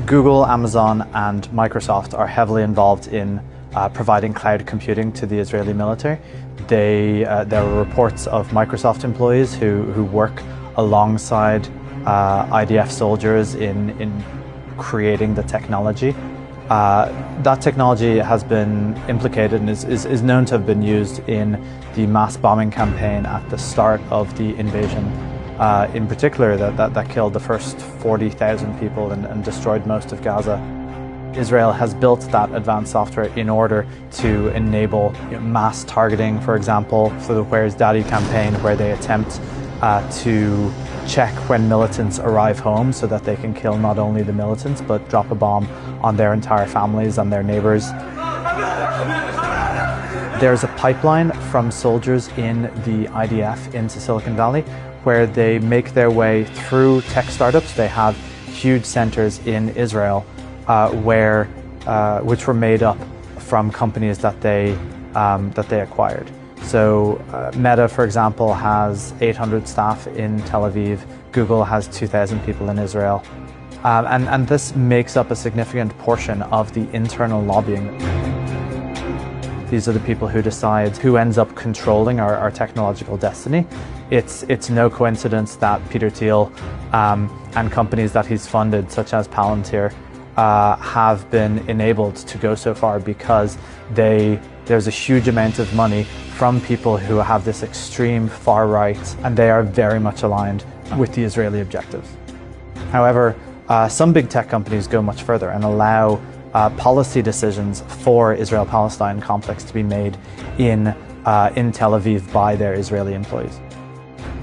Google, Amazon, and Microsoft are heavily involved in providing cloud computing to the Israeli military. There are reports of Microsoft employees who work alongside IDF soldiers in creating the technology. That technology has been implicated and is known to have been used in the mass bombing campaign at the start of the invasion. In particular, that killed the first 40,000 people and destroyed most of Gaza. Israel has built that advanced software in order to enable mass targeting, for example, for the Where's Daddy campaign, where they attempt to check when militants arrive home so that they can kill not only the militants but drop a bomb on their entire families and their neighbors. There's a pipeline from soldiers in the IDF into Silicon Valley where they make their way through tech startups. They have huge centers in Israel which were made up from companies that they acquired. So Meta, for example, has 800 staff in Tel Aviv. Google has 2,000 people in Israel. And this makes up a significant portion of the internal lobbying. These are the people who decide who ends up controlling our technological destiny. It's no coincidence that Peter Thiel and companies that he's funded, such as Palantir, have been enabled to go so far because there's a huge amount of money from people who have this extreme far right, and they are very much aligned with the Israeli objectives. However, some big tech companies go much further and allow policy decisions for Israel-Palestine conflicts to be made in Tel Aviv by their Israeli employees.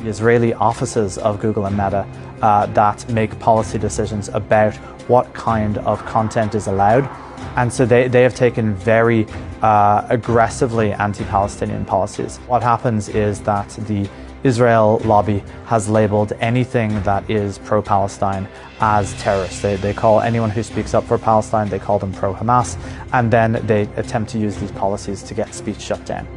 The Israeli offices of Google and Meta that make policy decisions about what kind of content is allowed. And so they have taken very aggressively anti-Palestinian policies. What happens is that the Israel lobby has labeled anything that is pro-Palestine as terrorists. They call anyone who speaks up for Palestine, they call them pro-Hamas, and then they attempt to use these policies to get speech shut down.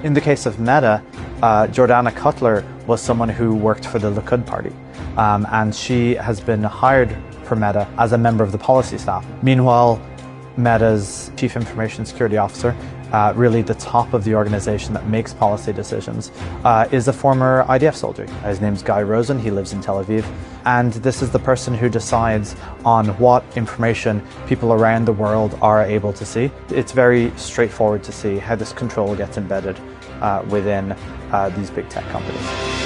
In the case of Meta, Jordana Cutler was someone who worked for the Likud party, and she has been hired for Meta as a member of the policy staff. Meanwhile, Meta's chief information security officer, really the top of the organization that makes policy decisions, is a former IDF soldier. His name's Guy Rosen, he lives in Tel Aviv, and this is the person who decides on what information people around the world are able to see. It's very straightforward to see how this control gets embedded within these big tech companies.